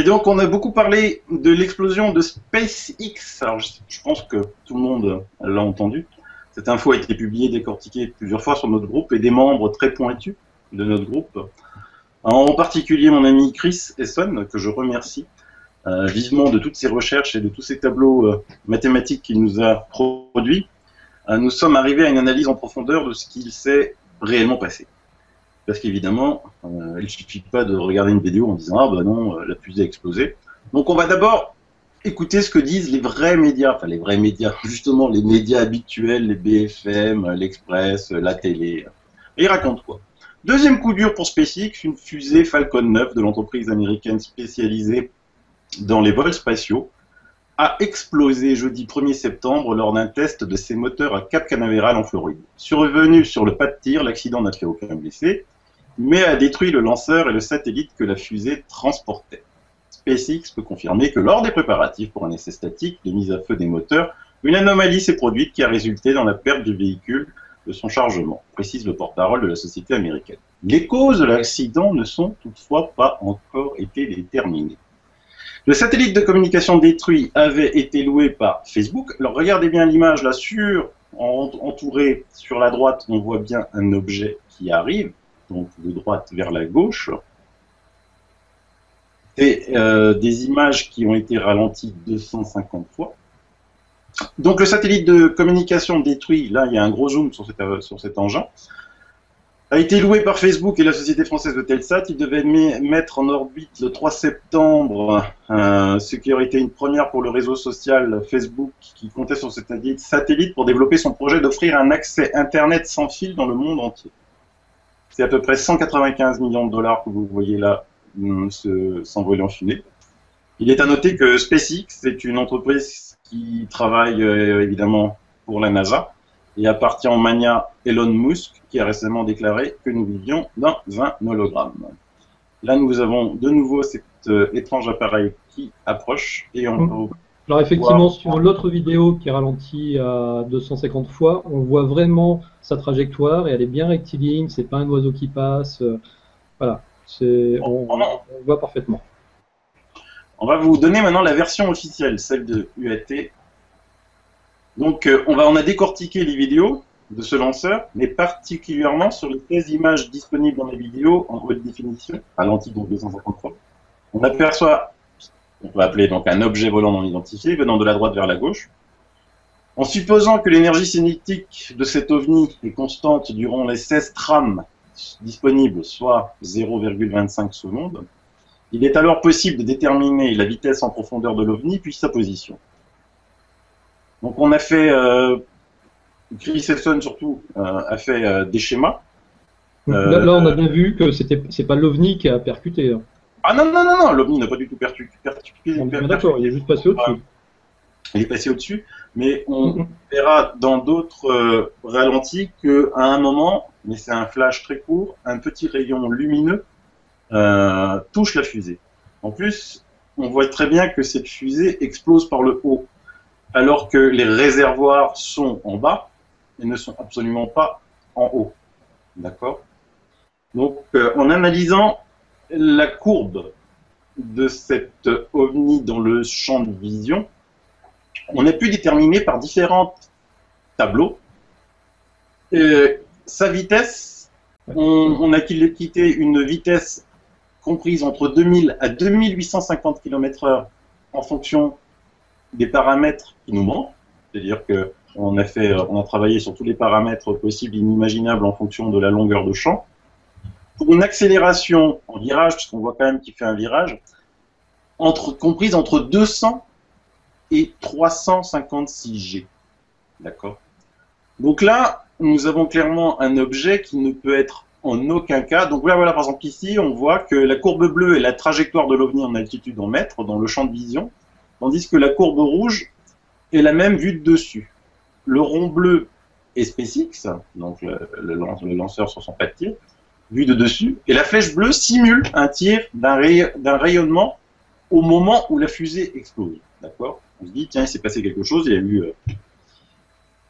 Et donc, on a beaucoup parlé de l'explosion de SpaceX. Alors, je pense que tout le monde l'a entendu. Cette info a été publiée, décortiquée plusieurs fois sur notre groupe et des membres très pointus de notre groupe. En particulier, mon ami Chris Esson, que je remercie vivement de toutes ses recherches et de tous ces tableaux mathématiques qu'il nous a produits. Nous sommes arrivés à une analyse en profondeur de ce qu'il s'est réellement passé. Parce qu'évidemment, il ne suffit pas de regarder une vidéo en disant « Ah ben non, la fusée a explosé ». Donc on va d'abord écouter ce que disent les vrais médias, enfin les vrais médias, justement les médias habituels, les BFM, l'Express, la télé. Et ils racontent quoi? Deuxième coup dur pour SpaceX, une fusée Falcon 9 de l'entreprise américaine spécialisée dans les vols spatiaux a explosé jeudi 1er septembre lors d'un test de ses moteurs à Cap Canaveral en Floride. Survenu sur le pas de tir, l'accident n'a fait aucun blessé, mais a détruit le lanceur et le satellite que la fusée transportait. SpaceX peut confirmer que lors des préparatifs pour un essai statique de mise à feu des moteurs, une anomalie s'est produite qui a résulté dans la perte du véhicule de son chargement, précise le porte-parole de la société américaine. Les causes de l'accident ne sont toutefois pas encore été déterminées. Le satellite de communication détruit avait été loué par Facebook. Alors regardez bien l'image là, entouré sur la droite, on voit bien un objet qui arrive, donc de droite vers la gauche. C'est des images qui ont été ralenties 250 fois. Donc le satellite de communication détruit, là il y a un gros zoom sur cet engin, a été loué par Facebook et la société française de Telsat. Il devait mettre en orbite le 3 septembre, ce qui aurait été une première pour le réseau social Facebook qui comptait sur cet satellite pour développer son projet d'offrir un accès Internet sans fil dans le monde entier. C'est à peu près 195 millions de dollars que vous voyez là s'envoler en fumée. Il est à noter que SpaceX est une entreprise qui travaille évidemment pour la NASA et appartient au mania Elon Musk, qui a récemment déclaré que nous vivions dans un hologramme. Là, nous avons de nouveau cet étrange appareil qui approche et on peut... Alors effectivement, sur l'autre vidéo qui est ralentie à 250 fois, on voit vraiment sa trajectoire et elle est bien rectiligne, c'est pas un oiseau qui passe, voilà, on voit parfaitement. On va vous donner maintenant la version officielle, celle de UAT. Donc, on a décortiqué les vidéos de ce lanceur, mais particulièrement sur les 16 images disponibles dans les vidéos en haute définition, ralenties donc 250 fois. On aperçoit, on peut appeler donc un objet volant non identifié, venant de la droite vers la gauche. En supposant que l'énergie cinétique de cet ovni est constante durant les 16 trames disponibles, soit 0,25 secondes, il est alors possible de déterminer la vitesse en profondeur de l'ovni, puis sa position. Donc on a fait, Chris Esson surtout, a fait des schémas. Là, on a bien vu que c'est pas l'OVNI qui a percuté. Hein. Ah non, non, non, non, l'OVNI n'a pas du tout percuté. D'accord, il est juste passé au-dessus. Il est passé au-dessus, mais on verra dans d'autres ralentis qu'à un moment, mais c'est un flash très court, un petit rayon lumineux touche la fusée. En plus, on voit très bien que cette fusée explose par le haut, alors que les réservoirs sont en bas et ne sont absolument pas en haut. D'accord? Donc, en analysant la courbe de cette ovni dans le champ de vision, on a pu déterminer par différents tableaux sa vitesse. On a quitté une vitesse comprise entre 2000 à 2850 km/h en fonction des paramètres qui nous manquent, c'est-à-dire qu'on a travaillé sur tous les paramètres possibles et inimaginables en fonction de la longueur de champ. Pour une accélération en virage, puisqu'on voit quand même qu'il fait un virage, comprise entre 200 et 356 G. D'accord? Donc là, nous avons clairement un objet qui ne peut être en aucun cas. Donc là, voilà, par exemple, ici, on voit que la courbe bleue est la trajectoire de l'OVNI en altitude en mètres dans le champ de vision, tandis que la courbe rouge est la même vue de dessus. Le rond bleu est SpaceX, donc le lanceur sur son pas de tir, vue de dessus, et la flèche bleue simule un tir d'un rayonnement au moment où la fusée explose. D'accord? On se dit, tiens, il s'est passé quelque chose, il y a eu...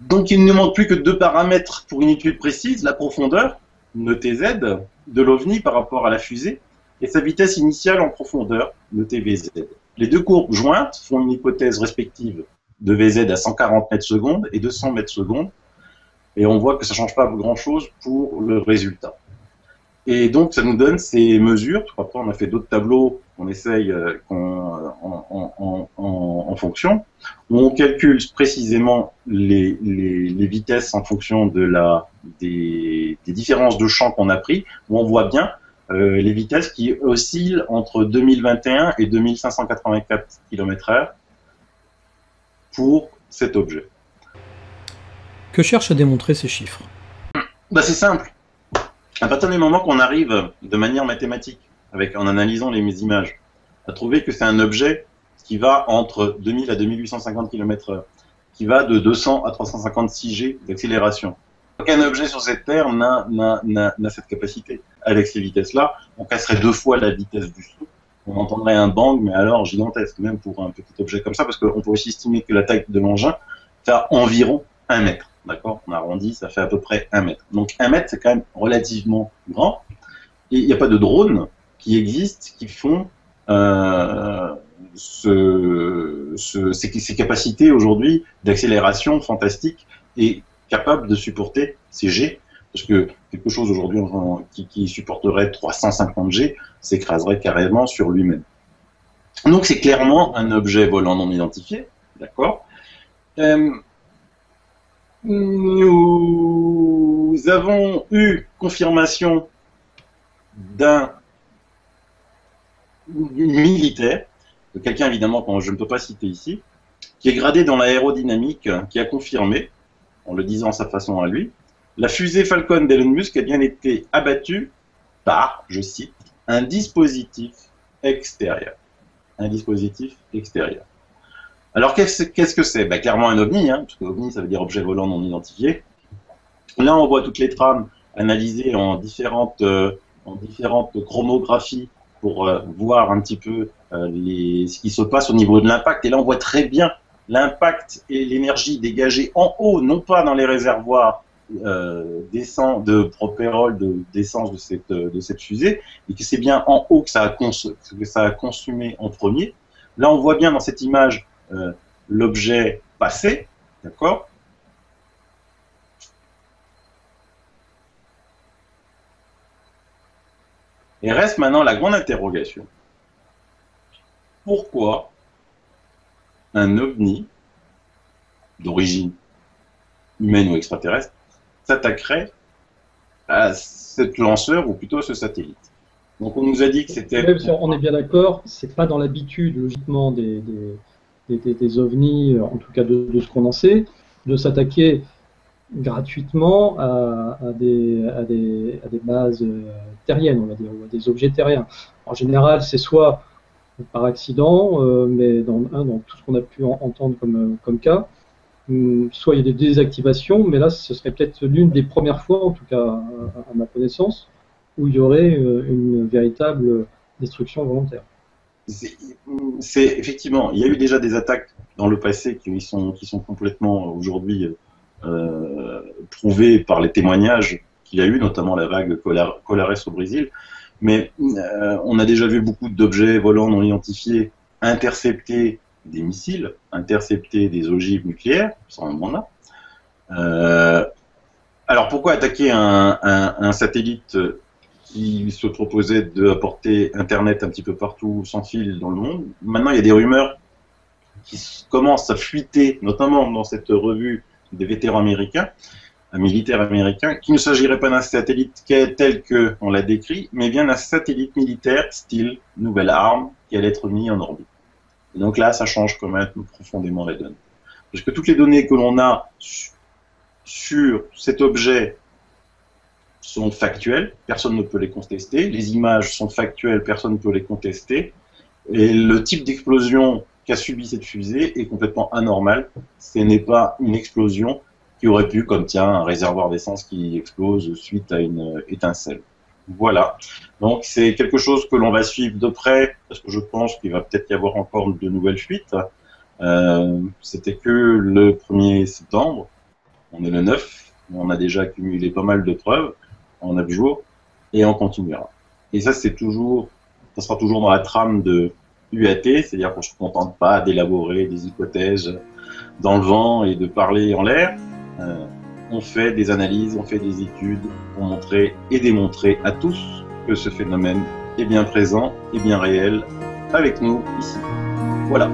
Donc il ne manque plus que deux paramètres pour une étude précise, la profondeur, notez Z, de l'OVNI par rapport à la fusée, et sa vitesse initiale en profondeur, notée Vz. Les deux courbes jointes font une hypothèse respective de Vz à 140 mètres secondes et 200 mètres secondes, et on voit que ça ne change pas grand-chose pour le résultat. Et donc, ça nous donne ces mesures. Après, on a fait d'autres tableaux qu'on essaye en fonction, où on calcule précisément les vitesses en fonction des différences de champ qu'on a pris, où on voit bien les vitesses qui oscillent entre 2021 et 2584 km/h pour cet objet. Que cherchent à démontrer ces chiffres? Bah, c'est simple. À partir du moment qu'on arrive de manière mathématique, en analysant les images, à trouver que c'est un objet qui va entre 2000 à 2850 km/h, qui va de 200 à 356 G d'accélération. Aucun objet sur cette Terre n'a cette capacité. Avec ces vitesses-là, on casserait 2 fois la vitesse du son. On entendrait un bang, mais alors gigantesque, même pour un petit objet comme ça, parce qu'on peut aussi estimer que la taille de l'engin fait environ 1 mètre. D'accord, on arrondit, ça fait à peu près 1 mètre. Donc 1 mètre, c'est quand même relativement grand. Et il n'y a pas de drones qui existent qui font ces capacités aujourd'hui d'accélération fantastiques et capables de supporter ces G. Parce que quelque chose aujourd'hui qui supporterait 350 G s'écraserait carrément sur lui-même. Donc c'est clairement un objet volant non identifié. D'accord. Nous avons eu confirmation d'un militaire, de quelqu'un évidemment que je ne peux pas citer ici, qui est gradé dans l'aérodynamique, qui a confirmé, en le disant à sa façon à lui, la fusée Falcon d'Elon Musk a bien été abattue par, je cite, un dispositif extérieur. Un dispositif extérieur. Alors, qu'est-ce que c'est? Ben, clairement un OVNI, parce que OVNI, ça veut dire objet volant non identifié. Là, on voit toutes les trames analysées en différentes chromographies pour voir un petit peu ce qui se passe au niveau de l'impact. Et là, on voit très bien l'impact et l'énergie dégagée en haut, non pas dans les réservoirs de propérol, d'essence de cette fusée, et que c'est bien en haut que ça a consumé en premier. Là, on voit bien dans cette image l'objet passé, d'accord? Et reste maintenant la grande interrogation. Pourquoi un OVNI d'origine humaine ou extraterrestre s'attaquerait à ce lanceur ou plutôt à ce satellite? Donc on nous a dit que c'était... On est bien d'accord, c'est pas dans l'habitude, logiquement, des ovnis, en tout cas de ce qu'on en sait, de s'attaquer gratuitement à des bases terriennes, on va dire, ou à des objets terriens. En général, c'est soit par accident, mais dans tout ce qu'on a pu entendre comme cas, soit il y a des désactivations, mais là, ce serait peut-être l'une des premières fois, en tout cas à ma connaissance, où il y aurait une véritable destruction volontaire. C'est effectivement, il y a eu déjà des attaques dans le passé qui sont complètement aujourd'hui prouvées par les témoignages qu'il y a eu, notamment la vague Colares au Brésil. Mais on a déjà vu beaucoup d'objets volants non identifiés intercepter des missiles, intercepter des ogives nucléaires, ça on en a. Alors pourquoi attaquer un satellite qui se proposait d'apporter Internet un petit peu partout, sans fil dans le monde? Maintenant, il y a des rumeurs qui commencent à fuiter, notamment dans cette revue des vétérans américains, militaires américains, qu'il ne s'agirait pas d'un satellite tel qu'on l'a décrit, mais bien d'un satellite militaire style nouvelle arme qui allait être mis en orbite. Et donc là, ça change quand même profondément la donne. Parce que toutes les données que l'on a sur cet objet sont factuelles, personne ne peut les contester, les images sont factuelles, personne ne peut les contester, et le type d'explosion qu'a subi cette fusée est complètement anormal. Ce n'est pas une explosion qui aurait pu, comme tiens, un réservoir d'essence qui explose suite à une étincelle. Voilà. Donc c'est quelque chose que l'on va suivre de près, parce que je pense qu'il va peut-être y avoir encore de nouvelles fuites. C'était que le 1er septembre, on est le 9, on a déjà accumulé pas mal de preuves en 9 jours, et on continuera. Et ça, c'est toujours ça sera toujours dans la trame de UAT, c'est-à-dire qu'on ne se contente pas d'élaborer des hypothèses dans le vent et de parler en l'air. On fait des analyses, on fait des études pour montrer et démontrer à tous que ce phénomène est bien présent et bien réel avec nous ici. Voilà.